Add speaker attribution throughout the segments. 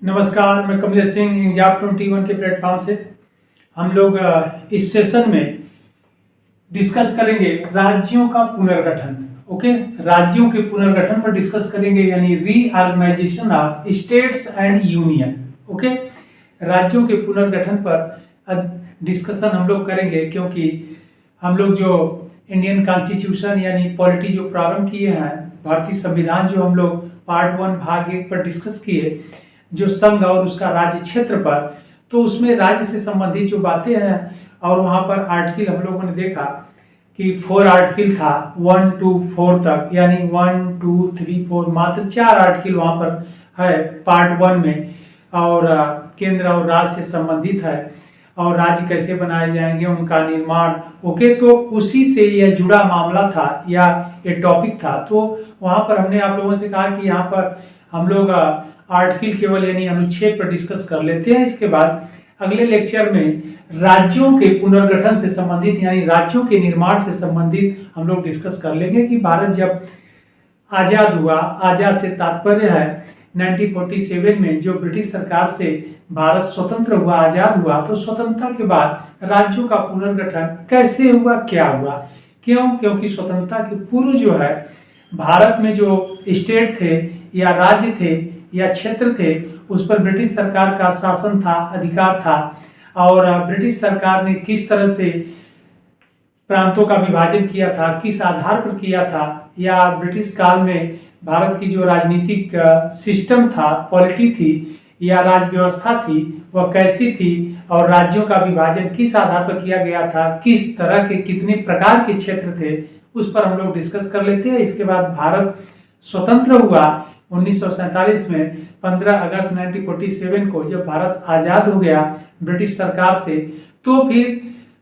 Speaker 1: नमस्कार, मैं कमलेश सिंह एग्जाम 21 के प्लेटफॉर्म से हम लोग इस सेशन में डिस्कस करेंगे राज्यों का पुनर्गठन। ओके, राज्यों के पुनर्गठन पर डिस्कस करेंगे, यानी reorganisation of states and union. Okay, राज्यों के पुनर्गठन पर डिस्कशन हम लोग करेंगे, क्योंकि हम लोग जो इंडियन कॉन्स्टिट्यूशन यानी पॉलिटी जो प्रारंभ किए हैं, भारतीय संविधान जो हम लोग पार्ट 1 भाग 1 पर डिस्कस किए, जो संघ और उसका राज्य क्षेत्र पर, तो उसमें राज्य से संबंधित जो बातें हैं और वहाँ पर आर्टिकल हम लोगों ने देखा कि 4 आर्टिकल था 1 to 4 तक, यानी 1 2 3 4 मात्र 4 आर्टिकल वहाँ पर है पार्ट 1 में, और केंद्र और राज्य से संबंधित है और राज्य कैसे बनाए जाएंगे, उनका निर्माण। ओके, तो उसी से यह जुड़ा मामला था या ये टॉपिक था। तो वहाँ पर हमने आप लोगों से कहा कि यहाँ पर हम लोग आर्टिकल केवल यानी अनुच्छेद पर डिस्कस कर लेते हैं। इसके बाद अगले लेक्चर में राज्यों के पुनर्गठन से संबंधित यानी राज्यों के निर्माण से संबंधित हम लोग डिस्कस कर लेंगे कि भारत जब आजाद हुआ, आजाद से तात्पर्य है 1947 में जो ब्रिटिश सरकार से भारत स्वतंत्र हुआ, आजाद हुआ, तो स्वतंत्रता के बाद राज्यों का पुनर्गठन कैसे हुआ, क्या हुआ, क्यों? क्योंकि स्वतंत्रता के पूर्व जो है भारत में जो स्टेट थे या राज्य थे या क्षेत्र थे, उस पर ब्रिटिश सरकार का शासन था, अधिकार था, और ब्रिटिश सरकार ने किस तरह से प्रांतों का विभाजन किया था, किस आधार पर किया था, या ब्रिटिश काल में भारत की जो राजनीतिक सिस्टम था, पॉलिटी थी या राज व्यवस्था थी, वह कैसी थी, और राज्यों का विभाजन किस आधार पर किया गया था, किस तरह के कितने प्रकार के क्षेत्र थे, उस पर हम लोग डिस्कस कर लेते हैं। इसके बाद भारत स्वतंत्र हुआ 1947 में, 15 अगस्त 1947 को जब भारत आजाद हो गया ब्रिटिश सरकार से, तो फिर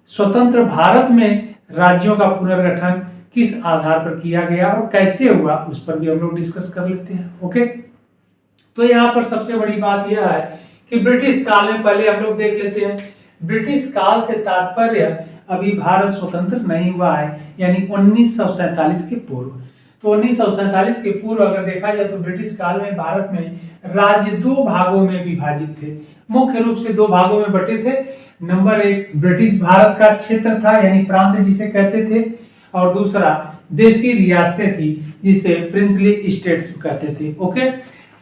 Speaker 1: स्वतंत्र भारत में राज्यों का पुनर्गठन किस आधार पर किया गया और कैसे हुआ, उस पर भी हम लोग डिस्कस कर लेते हैं। ओके, तो यहाँ पर सबसे बड़ी बात यह है कि ब्रिटिश काल में, पहले हम लोग देख लेते हैं, ब्रिटिश काल से तात्पर्य अभी भारत स्वतंत्र नहीं हुआ है, यानी 1947 के पूर्व। तो 1947 के पूर्व अगर देखा जाए तो ब्रिटिश काल में भारत में राज्य 2 भागों में विभाजित थे, मुख्य रूप से 2 भागों में बटे थे। नंबर 1 ब्रिटिश भारत का क्षेत्र था, यानी प्रांत जिसे कहते थे, और दूसरा देशी रियासतें थी जिसे प्रिंसली स्टेट्स कहते थे। ओके,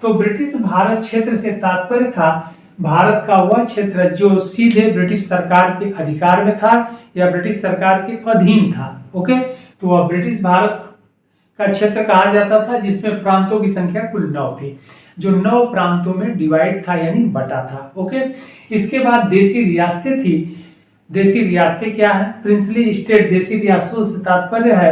Speaker 1: तो ब्रिटिश भारत क्षेत्र से तात्पर्य था भारत का वह क्षेत्र जो सीधे ब्रिटिश सरकार के अधिकार में था या ब्रिटिश सरकार के अधीन था। ओके, तो वह ब्रिटिश भारत का क्षेत्र कहा जाता था, जिसमें प्रांतों की संख्या कुल 9 थी, जो 9 प्रांतों में डिवाइड था यानी बटा था। ओके, इसके बाद देशी रियासतें थी। देशी रियासतें क्या है? Princely state. देशी रियासतों से तात्पर्य है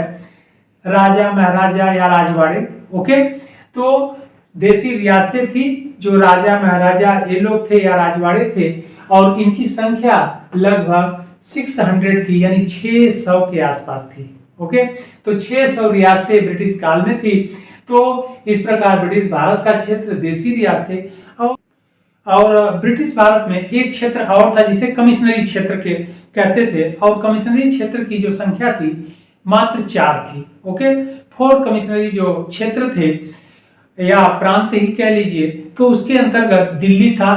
Speaker 1: राजा, महाराजा या राजवाड़े। ओके, तो देशी रियासतें थी जो राजा, महाराजा ये लोग थे या राजवाड़े थे, और इनकी संख्या लगभग 600 थी, यानी 600 के आसपास थी। ओके, तो 600 रियासतें ब्रिटिश काल में थी। तो इस प्रकार ब्रिटिश भारत का क्षेत्र देशी रियासतें, और ब्रिटिश भारत में एक क्षेत्र और था जिसे कमिश्नरी क्षेत्र के कहते थे, और कमिश्नरी क्षेत्र की जो संख्या थी मात्र 4 थी। ओके, 4 कमिश्नरी जो क्षेत्र थे या प्रांत ही कह लीजिए, तो उसके अंतर्गत दिल्ली था।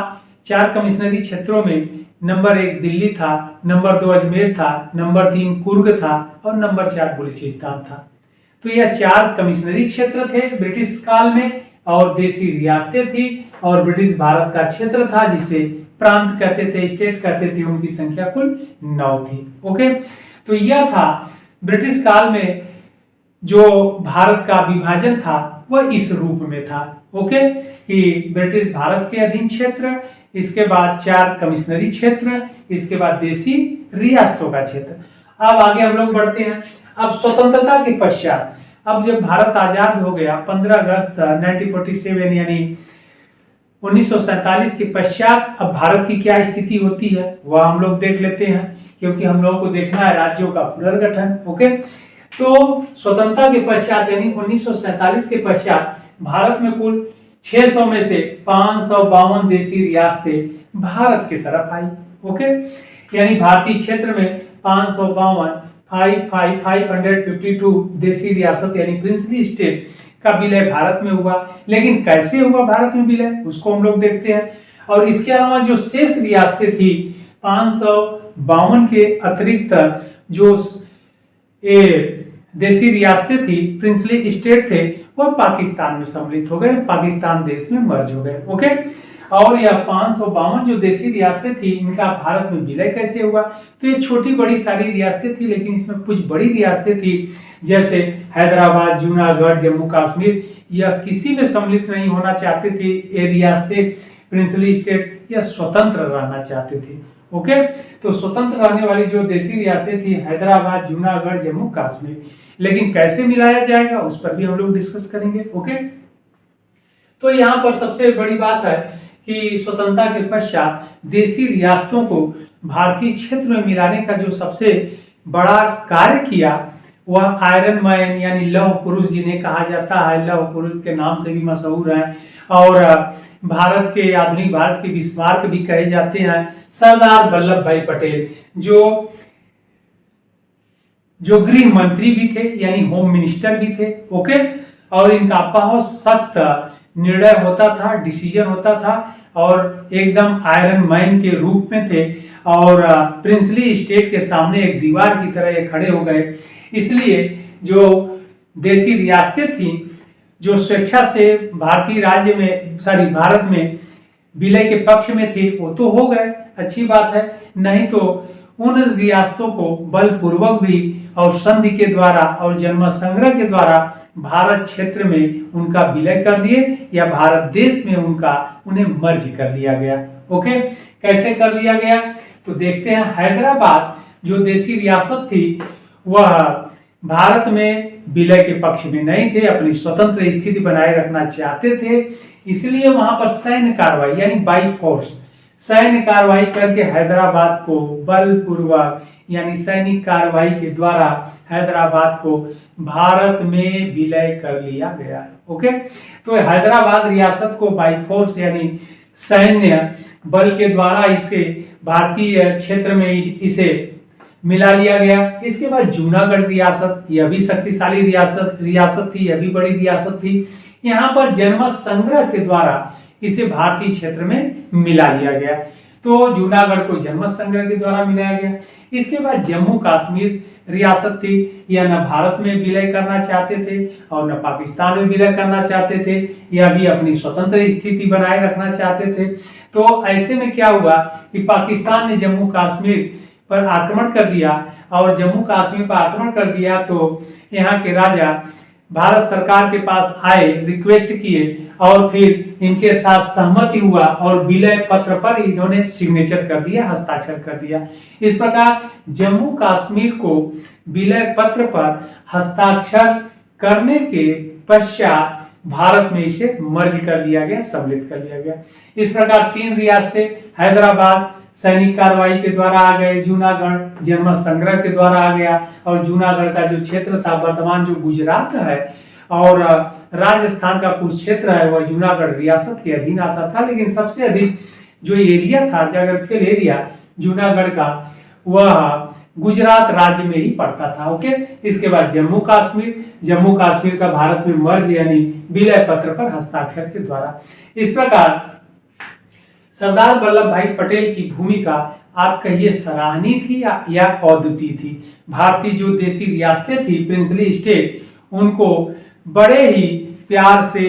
Speaker 1: 4 कमिश्नरी क्षेत्रों में नंबर 1 दिल्ली था, नंबर 2 अजमेर था, नंबर 3 कुर्ग था, और नंबर 4 बलूचिस्तान था। तो यह 4 कमिश्नरी क्षेत्र थे ब्रिटिश काल में, और देशी रियासतें थी, और ब्रिटिश भारत का क्षेत्र था जिसे प्रांत कहते थे, स्टेट कहते थे, उनकी संख्या कुल 9 थी। ओके, तो यह था ब्रिटिश काल में जो भारत का विभाजन था वह इस रूप में था। ओके, कि ब्रिटिश भारत के अधीन क्षेत्र, इसके बाद 4 कमिश्नरी क्षेत्र, इसके बाद देशी रियासतों का क्षेत्र। अब आगे हम लोग बढ़ते हैं। अब स्वतंत्रता के पश्चात, अब जब भारत आजाद हो गया 15 अगस्त 1947 यानी 1947 के पश्चात, अब भारत की क्या स्थिति होती है वह हम लोग देख लेते हैं, क्योंकि हम लोगों को देखना है राज्यों का पुनर्गठन। ओके, तो स्वतंत्रता के पश्चात यानी 1947 के पश्चात भारत में कुल 600 में से 552 देशी रियासतें भारत की तरफ आई। ओके, यानी भारतीय क्षेत्र में 552 552 देशी रियासत यानी प्रिंसली स्टेट का विलय भारत में हुआ। लेकिन कैसे हुआ भारत में विलय, उसको हम लोग देखते हैं। और इसके अलावा जो शेष रियासतें थी 552 के अतिरिक्त जो देसी रियासतें थी, प्रिंसली स्टेट थे, वह पाकिस्तान में सम्मिलित हो गए, पाकिस्तान देश में मर्ज हो गए। ओके, और यह 552 जो देसी रियासतें थी, इनका भारत में विलय कैसे हुआ? तो ये छोटी बड़ी सारी रियासतें थी, लेकिन इसमें कुछ बड़ी रियासतें थी, जैसे हैदराबाद, जूनागढ़, जम्मू कश्मीर, यह किसी में सम्मिलित नहीं होना चाहते थे। ये रियासतें प्रिंसली स्टेट या स्वतंत्र रहना चाहते थे। ओके, तो स्वतंत्र रहने वाली जो देसी रियासतें थी हैदराबाद, जूनागढ़, जम्मू कश्मीर, लेकिन कैसे मिलाया जाएगा उस पर भी हम लोग डिस्कस करेंगे। ओके, तो यहाँ पर सबसे बड़ी बात है कि स्वतंत्रता के पश्चात देसी रियासतों को भारतीय क्षेत्र में मिलाने का जो सबसे बड़ा कार्य किया वह आयरन मैन यानी लौह पुरुष जिन्हें कहा जाता है, लौह पुरुष के नाम से भी मशहूर है और भारत के आधुनिक भारत के विस्मारक भी कहे जाते हैं, सरदार वल्लभ भाई पटेल, जो गृह मंत्री भी थे यानी होम मिनिस्टर भी थे। ओके, और इनका बहुत सख्त निर्णय होता था, डिसीजन होता था और एकदम आयरन मैन के रूप में थे और प्रिंसली स्टेट के सामने एक दीवार की तरह ये खड़े हो गए। इसलिए जो देसी रियासतें थी जो स्वेच्छा से भारतीय राज्य में भारत में विलय के पक्ष में थे वो तो हो गए, अच्छी बात है, नहीं तो उन रियासतों को बलपूर्वक भी और संधि के द्वारा और जनमत संग्रह के द्वारा भारत क्षेत्र में उनका विलय कर लिए या भारत देश में उन्हें मर्ज कर लिया गया। ओके, कैसे कर लिया गया तो देखते हैं। हैदराबाद जो देसी रियासत थी वह भारत में विलय के पक्ष में नहीं थे, अपनी स्वतंत्र स्थिति बनाए रखना चाहते थे, इसलिए वहां पर सैन्य कार्रवाई यानी बाई फोर्स सैन्य कार्रवाई करके हैदराबाद को बलपूर्वक यानी सैनिक कार्रवाई के द्वारा हैदराबाद को भारत में विलय कर लिया गया। ओके, तो हैदराबाद रियासत को बाई फोर्स यानी सैन्य बल के द्वारा इसके भारतीय क्षेत्र में इसे मिला लिया गया। इसके बाद जूनागढ़ रियासत, यह भी शक्तिशाली रियासत थी, यह भी बड़ी रियासत थी। यहाँ पर जनमत संग्रह के द्वारा इसे भारतीय क्षेत्र में मिला लिया गया, तो जूनागढ़ को जनमत संग्रह के द्वारा मिलाया गया। इसके बाद जम्मू कश्मीर रियासत थी, यह न भारत में विलय करना चाहते थे और न पाकिस्तान में विलय करना चाहते थे, यह भी अपनी स्वतंत्र स्थिति बनाए रखना चाहते थे। तो ऐसे में क्या हुआ कि पाकिस्तान ने जम्मू कश्मीर पर आक्रमण कर दिया और जम्मू कश्मीर पर आक्रमण कर दिया तो यहाँ के राजा भारत सरकार के पास आए, रिक्वेस्ट किए और फिर इनके साथ सहमति हुआ और विलय पत्र पर इन्होंने सिग्नेचर कर दिया, हस्ताक्षर कर दिया। इस प्रकार जम्मू कश्मीर को विलय पत्र पर हस्ताक्षर करने के पश्चात भारत में इसे मर्ज कर लिया गया, सम्मिलित कर लिया गया। इस प्रकार तीन रियासतें हैदराबाद सैनिक कार्रवाई के द्वारा आ गए, जूनागढ़ जनमत संग्रह के द्वारा आ गया और जूनागढ़ का जो क्षेत्र था वर्तमान जो गुजरात है और राजस्थान का कुछ क्षेत्र है वह जूनागढ़ रियासत के अधीन आता था, लेकिन सबसे अधिक जो एरिया था ज्योग्राफिकल एरिया जूनागढ़ का वह गुजरात राज्य में ही पड़ता था। ओके, इसके बाद जम्मू कश्मीर का भारत में मर्ज यानी विलय पत्र पर हस्ताक्षर के द्वारा। इस प्रकार सरदार वल्लभ भाई पटेल की भूमिका आप कहिए सराहनीय थी या अद्वितीय थी। भारतीय जो देसी रियासतें थी प्रिंसली स्टेट, उनको बड़े ही प्यार से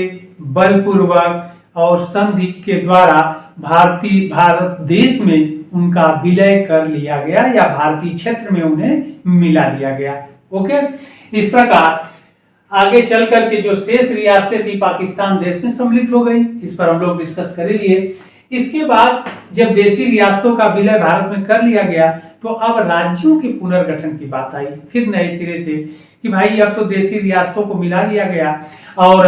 Speaker 1: बलपूर्वक और संधि के द्वारा भारत देश में उनका विलय कर लिया गया या भारतीय क्षेत्र में उन्हें मिला लिया गया। ओके, इस प्रकार आगे चल करके जो शेष रियासतें थी पाकिस्तान देश में सम्मिलित हो गई, इस पर हम लोग डिस्कस कर लिए। इसके बाद जब देसी रियासतों का विलय भारत में कर लिया गया तो अब राज्यों के पुनर्गठन की बात आई फिर नए सिरे से कि भाई अब तो देसी रियासतों को मिला लिया गया और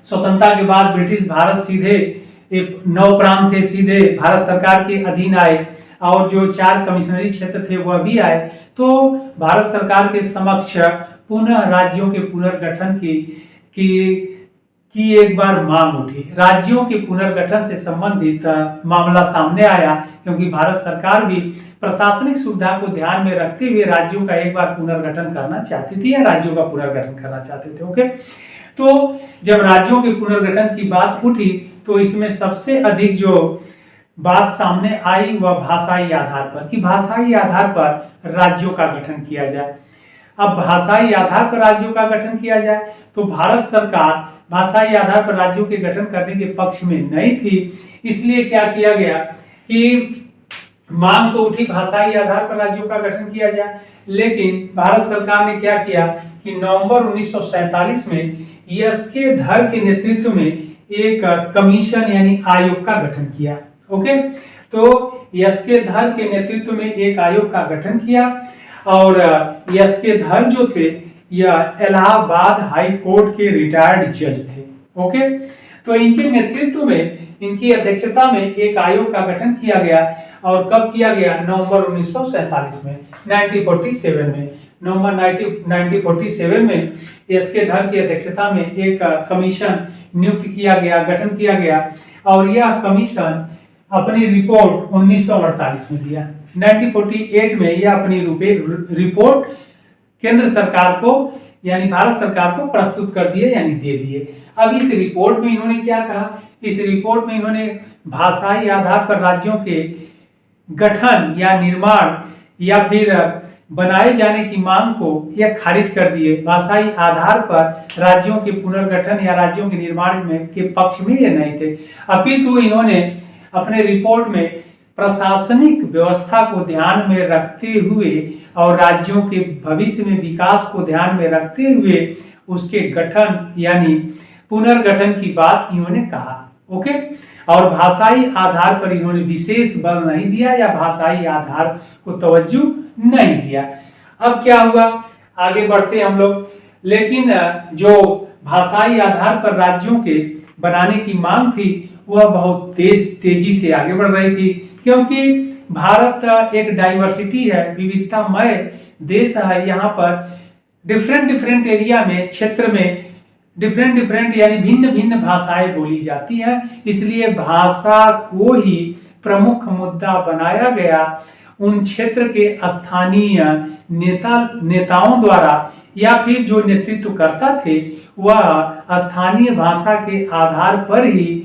Speaker 1: स्वतंत्रता के बाद ब्रिटिश भारत सीधे 9 प्रांत थे सीधे भारत सरकार के अधीन आए और जो 4 कमिश्नरी क्षेत्र थे वह भी आए, तो भारत सरकार के समक्ष पुनः राज्यों के पुनर्गठन की एक बार मांग उठी। राज्यों के पुनर्गठन से संबंधित मामला सामने आया क्योंकि भारत सरकार भी प्रशासनिक सुविधा को ध्यान में रखते हुए राज्यों का एक बार पुनर्गठन करना चाहती थी या राज्यों का पुनर्गठन करना चाहते थे। ओके, तो जब राज्यों के पुनर्गठन की बात उठी तो इसमें सबसे अधिक जो बात सामने आई वह भाषाई आधार पर, कि भाषाई आधार पर राज्यों का गठन किया जाए। अब भाषाई आधार पर राज्यों का गठन किया जाए तो भारत सरकार भाषाई आधार पर राज्यों के गठन करने के पक्ष में नहीं थी, इसलिए क्या किया गया कि मांग तो उठी भाषाई आधार पर राज्यों का गठन किया जाए, लेकिन भारत सरकार ने क्या किया कि नवंबर 1947 में एसके धर के नेतृत्व में एक कमीशन यानी आयोग का गठन किया। ओके, तो एसके धर के नेतृत्व में एक आयोग का गठन किया और एसके धर जो थे यह इलाहाबाद हाई कोर्ट के रिटायर्ड जज थे। ओके, तो इनके नेतृत्व में, इनकी अध्यक्षता में एक आयोग का गठन किया गया और कब किया गया? नवंबर 1947 में, 1947 में, नवंबर 1947 में एसके धर की अध्यक्षता में एक कमीशन नियुक्त किया गया, गठन किया गया और यह कमीशन अपनी रिपोर्ट 1948 में दिया। 1948 में यह अपनी रिपोर्ट केंद्र सरकार को यानी भारत सरकार को प्रस्तुत कर दिए यानी दे दिए। अब इस रिपोर्ट में इन्होंने क्या कहा? इस रिपोर्ट में इन्होंने भाषाई आधार पर राज्यों के गठन या निर्माण या फिर बनाए जाने की मांग को यह खारिज कर दिए। भाषाई आधार पर राज्यों के पुनर्गठन या राज्यों के निर्माण में के पक्ष में ये नहीं थे, अपितु इन्होंने अपने रिपोर्ट में प्रशासनिक व्यवस्था को ध्यान में रखते हुए और राज्यों के भविष्य में विकास को ध्यान में रखते हुए उसके गठन यानी पुनर्गठन की बात इन्होंने कहा। ओके, और भाषाई आधार पर इन्होंने विशेष बल नहीं दिया या भाषाई आधार को तवज्जो नहीं दिया। अब क्या हुआ? आगे बढ़ते हम लोग, लेकिन जो भाषाई आधार पर राज्यों के बनाने की मांग थी वह बहुत तेजी से आगे बढ़ रही थी, क्योंकि भारत एक डाइवर्सिटी है, विविधतामय देश है। यहाँ पर डिफरेंट एरिया में, क्षेत्र में डिफरेंट यानी भिन्न भिन्न भाषाएं बोली जाती हैं, इसलिए भाषा को ही प्रमुख मुद्दा बनाया गया। उन क्षेत्र के स्थानीय नेताओं द्वारा या फिर जो नेतृत्वकर्ता थे वह स्थानीय भाषा के आधार पर ही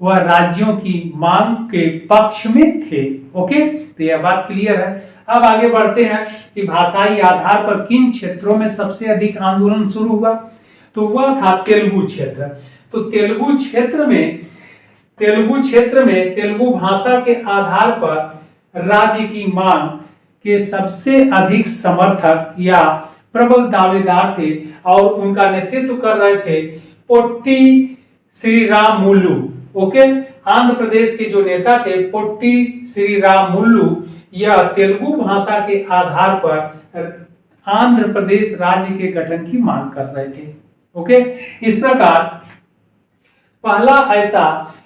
Speaker 1: वह राज्यों की मांग के पक्ष में थे। ओके, तो यह बात क्लियर है। अब आगे बढ़ते हैं कि भाषाई आधार पर किन क्षेत्रों में सबसे अधिक आंदोलन शुरू हुआ, तो वह था तेलुगु क्षेत्र। तो तेलुगु क्षेत्र में तेलुगु भाषा के आधार पर राज्य की मांग के सबसे अधिक समर्थक या प्रबल दावेदार थे और उनका नेतृत्व कर रहे थे पोट्टी श्रीरामुलु। ओके, आंध्र प्रदेश के जो नेता थे पोट्टी श्रीरामुलु, यह तेलुगु भाषा के आधार पर आंध्र प्रदेश राज्य के गठन की मांग कर रहे थे। ओके, इस प्रकार पहला ऐसा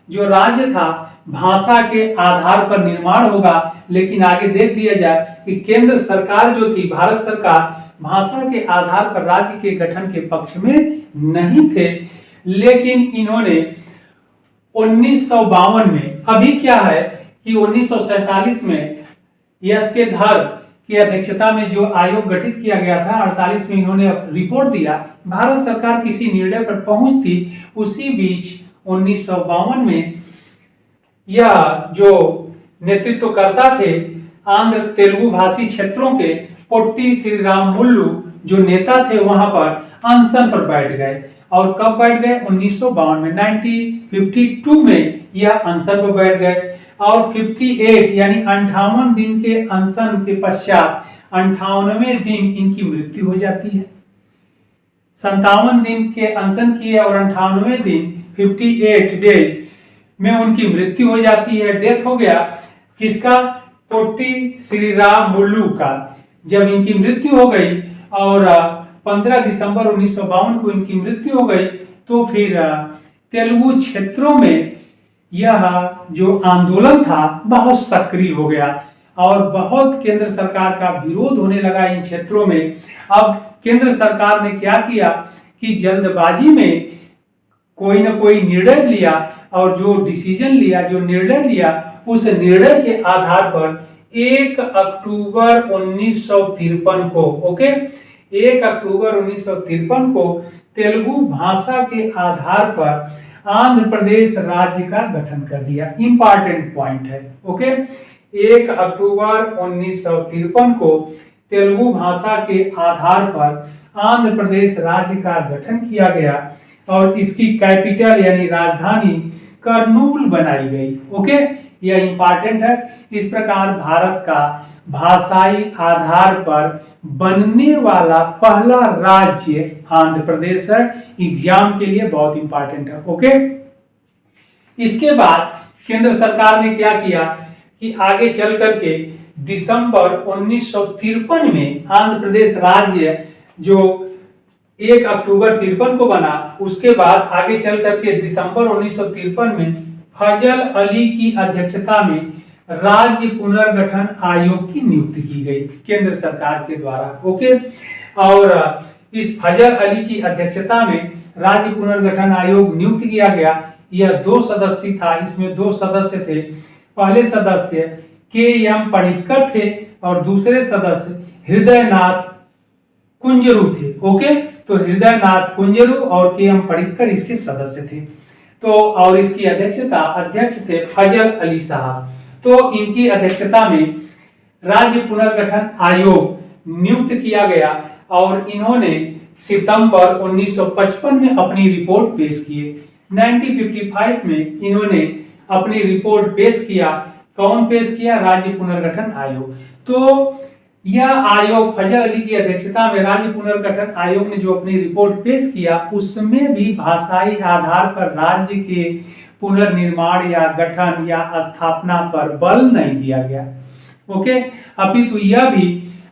Speaker 1: जो राज्य था भाषा के आधार पर निर्माण होगा, लेकिन आगे देख लिया जाए कि केंद्र सरकार जो थी, भारत सरकार, भाषा के आधार पर राज्य के गठन के पक्ष में नहीं थे। लेकिन इन्होंने 1952 में, अभी क्या है कि 1947 में एसके धर की अध्यक्षता में जो आयोग गठित किया गया था, 48 में इन्होंने रिपोर्ट दिया, भारत सरकार किसी निर्णय पर पहुंचती, उसी बीच 1952 में यह जो नेतृत्वकर्ता थे आंध्र तेलुगु भाषी क्षेत्रों के, पोट्टी श्रीरामुलु जो नेता थे, वहां पर अनशन पर बैठ गए। और कब बैठ गए? 1952 में, 1952 में यह अनशन पर बैठ गए और 58 यानी 58 दिन के अनशन के पश्चात 58वें दिन इनकी मृत्यु हो जाती है। 57 दिन के अनशन किए और 58वें दिन 58 डेज में उनकी मृत्यु हो जाती है। डेथ हो गया किसका? पोट्टी श्रीरामुलु का। जब इनकी मृत्यु हो गई और 15 दिसंबर 1952 को इनकी मृत्यु हो गई, तो फिर तेलुगु क्षेत्रों में यह जो आंदोलन था बहुत सक्रिय हो गया और बहुत केंद्र सरकार का विरोध होने लगा इन क्षेत्रों में। अब केंद्र सरकार ने क्या किया कि जल्दबाजी में कोई ना कोई निर्णय लिया और जो डिसीजन लिया, जो निर्णय लिया, उस निर्णय के आधार पर 1 अक्टूबर 1953 को, ओके, 1 अक्टूबर 1953 को तेलुगु भाषा के आधार पर आंध्र प्रदेश राज्य का गठन कर दिया। इंपॉर्टेंट पॉइंट है। ओके, 1 अक्टूबर 1953 को तेलुगु भाषा के आधार पर आंध्र प्रदेश राज्य का गठन किया गया और इसकी कैपिटल यानी राजधानी कर्नूल बनाई गई। ओके, यह इंपॉर्टेंट है। इस प्रकार भारत का भाषाई आधार पर बनने वाला पहला राज्य आंध्र प्रदेश है। एग्जाम के लिए बहुत इंपॉर्टेंट है। ओके, इसके बाद केंद्र सरकार ने क्या किया कि आगे चल करके दिसंबर 1953 में आंध्र प्रदेश राज्य जो 1 अक्टूबर 53 को बना, उसके बाद आगे चल करके दिसंबर 1953 में फजल अली की अध्यक्षता में राज्य पुनर्गठन आयोग की नियुक्ति की गई केंद्र सरकार के द्वारा। ओके, और इस फजल अली की अध्यक्षता में राज्य पुनर्गठन आयोग नियुक्त किया गया। यह 2 सदस्य था। इसमें 2 सदस्य थे। पहले सदस्य के.एम. पणिक्कर थे और दूसरे सदस्य हृदयनाथ कुंजरू थे। ओके, तो हृदयनाथ कुंजरू और के.एम. पणिक्कर इसके सदस्य थे। तो और इसकी अध्यक्ष थे फजल अली साहब। तो इनकी अध्यक्षता में राज्य पुनर्गठन आयोग नियुक्त किया गया और इन्होंने सितंबर 1955 में अपनी रिपोर्ट पेश किए। 1955 में इन्होंने अपनी रिपोर्ट पेश किया। कौन पेश किया? राज्य पुनर्गठन आयोग। तो यह आयोग फजल अली की अध्यक्षता में राज्य पुनर्गठन आयोग ने जो अपनी रिपोर्ट पेश किया उसमें भी भाषाई आधार पर राज्य के पुनर्निर्माण या गठन या स्थापना पर बल नहीं दिया गया। ओके, अपितु यह भी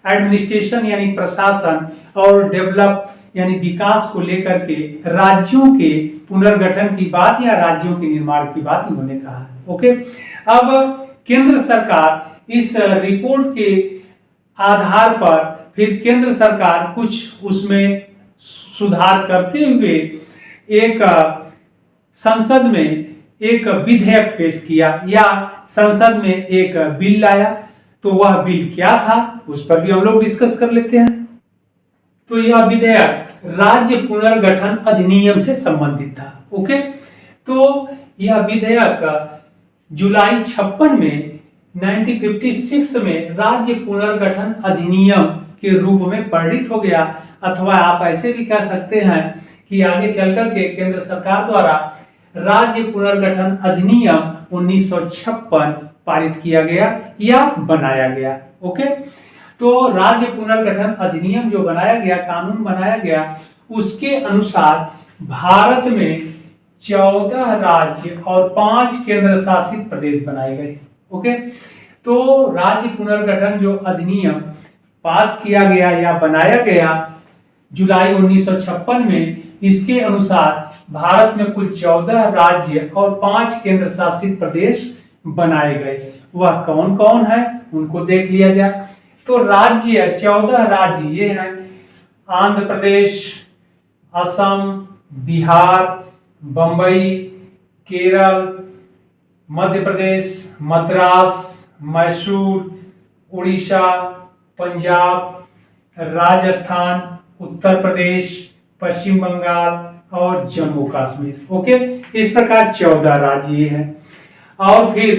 Speaker 1: एडमिनिस्ट्रेशन यानी प्रशासन और डेवलप यानी विकास को लेकर के राज्यों के पुनर्गठन की बात या राज्यों के निर्माण की बात इन्होंने कहा। ओके, अब केंद्र सरकार इस रिपोर्ट के आधार पर फिर केंद्र सरकार कुछ उसमें सुधार करते हुए एक संसद में एक विधेयक पेश किया या संसद में एक बिल लाया। तो वह बिल क्या था उस पर भी हम लोग डिस्कस कर लेते हैं। तो यह विधेयक राज्य पुनर्गठन अधिनियम से संबंधित था। ओके, तो यह विधेयक जुलाई 56 में 1956 में राज्य पुनर्गठन अधिनियम के रूप में परिणित हो गया, अथवा आप ऐसे भी कह सकते हैं कि आगे चलकर के केंद्र सरकार द्वारा राज्य पुनर्गठन अधिनियम 1956 पारित किया गया या बनाया गया। ओके, तो राज्य पुनर्गठन अधिनियम जो बनाया गया, कानून बनाया गया, उसके अनुसार भारत में 14 राज्य और 5 केंद्र शासित प्रदेश बनाए गए। ओके, तो राज्य पुनर्गठन जो अधिनियम पास किया गया या बनाया गया जुलाई 1956 में, इसके अनुसार भारत में कुल 14 राज्य और 5 केंद्र शासित प्रदेश बनाए गए। वह कौन कौन है उनको देख लिया जाए। तो राज्य 14 राज्य ये हैं: आंध्र प्रदेश, असम, बिहार, बंबई, केरल, मध्य प्रदेश, मद्रास, मैसूर, उड़ीसा, पंजाब, राजस्थान, उत्तर प्रदेश, पश्चिम बंगाल और जम्मू कश्मीर। ओके, इस प्रकार 14 राज्य हैं। और फिर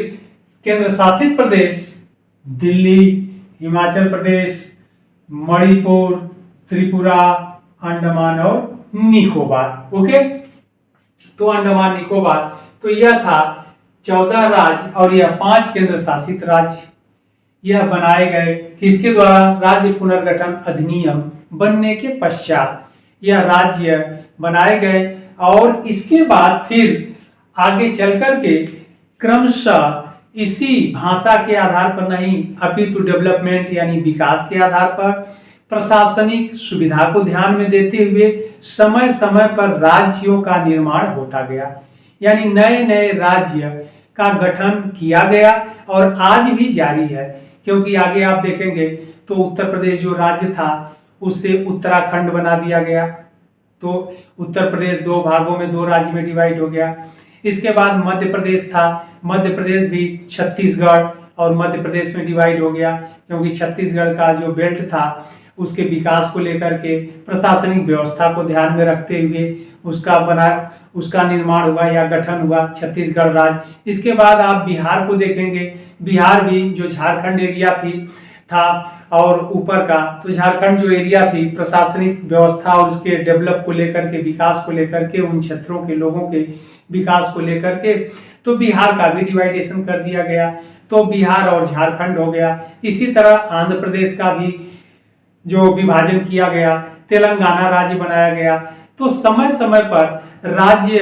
Speaker 1: केंद्र शासित प्रदेश दिल्ली, हिमाचल प्रदेश, मणिपुर, त्रिपुरा, अंडमान और निकोबार। ओके, तो अंडमान निकोबार, तो यह था 14 राज्य और यह 5 केंद्र शासित राज्य। यह बनाए गए किसके द्वारा? राज्य पुनर्गठन अधिनियम बनने के पश्चात यह राज्य बनाए गए। और इसके बाद फिर आगे चलकर के क्रमशः इसी भाषा के आधार पर नहीं, अपितु डेवलपमेंट यानी विकास के आधार पर प्रशासनिक सुविधा को ध्यान में देते हुए समय समय पर राज्यों का निर्माण होता गया, यानी नए नए राज्य का गठन किया गया और आज भी जारी है। क्योंकि आगे आप देखेंगे तो उत्तर प्रदेश जो राज्य था उससे उत्तराखंड बना दिया गया। तो उत्तर प्रदेश 2 भागों में, 2 राज्य में डिवाइड हो गया। इसके बाद मध्य प्रदेश था, मध्य प्रदेश भी छत्तीसगढ़ और मध्य प्रदेश में डिवाइड हो गया, क्योंकि छत्तीसगढ़ का जो बेल्ट था उसके विकास को लेकर के, प्रशासनिक व्यवस्था को ध्यान में रखते हुए उसका निर्माण हुआ या गठन हुआ छत्तीसगढ़ राज्य। इसके बाद आप बिहार को देखेंगे, बिहार भी जो झारखंड एरिया था और ऊपर का, तो झारखंड जो एरिया थी प्रशासनिक व्यवस्था और उसके डेवलप को लेकर के, विकास को लेकर के, उन क्षेत्रों के लोगों के विकास को लेकर के, तो बिहार का भी डिवाइडेशन कर दिया गया, तो बिहार और झारखंड हो गया। इसी तरह आंध्र प्रदेश का भी जो विभाजन किया गया, तेलंगाना राज्य बनाया गया। तो समय समय पर राज्य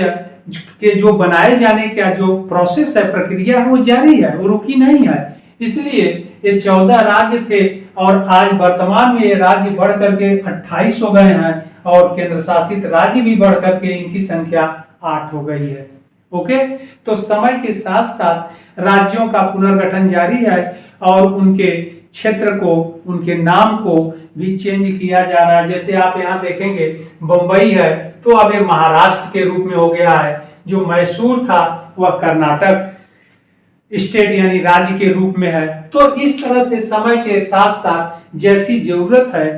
Speaker 1: के जो बनाए जाने का जो प्रोसेस है, प्रक्रिया है, वो जारी है, वो रुकी नहीं है। इसलिए ये 14 राज्य थे और आज वर्तमान में ये राज्य बढ़ करके 28 हो गए हैं और केंद्र शासित राज्य भी बढ़ करके इनकी संख्या 8 हो गई है। ओके, तो समय के साथ साथ राज्यों का पुनर्गठन जारी है और उनके क्षेत्र को, उनके नाम को भी चेंज किया जा रहा है। जैसे आप यहाँ देखेंगे बंबई है तो अब ये महाराष्ट्र के रूप में हो गया है, जो मैसूर था वह कर्नाटक स्टेट यानी राज्य के रूप में है। तो इस तरह से समय के साथ साथ जैसी जरूरत है,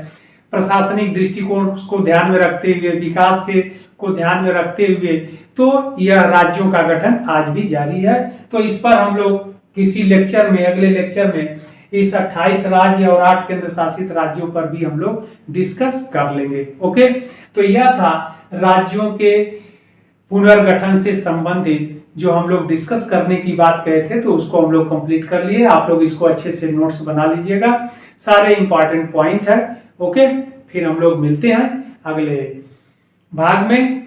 Speaker 1: प्रशासनिक दृष्टिकोण को ध्यान में रखते हुए, विकास के को ध्यान में रखते हुए, तो यह राज्यों का गठन आज भी जारी है। तो इस पर हम लोग किसी लेक्चर में, अगले लेक्चर में इस 28 राज्य और 8 केंद्र शासित राज्यों पर भी हम लोग डिस्कस कर लेंगे। ओके, तो यह था राज्यों के पुनर्गठन से संबंधित जो हम लोग डिस्कस करने की बात कहे थे, तो उसको हम लोग कंप्लीट कर लिए। आप लोग इसको अच्छे से नोट्स बना लीजिएगा, सारे इंपॉर्टेंट पॉइंट है। ओके, फिर हम लोग मिलते हैं अगले भाग में।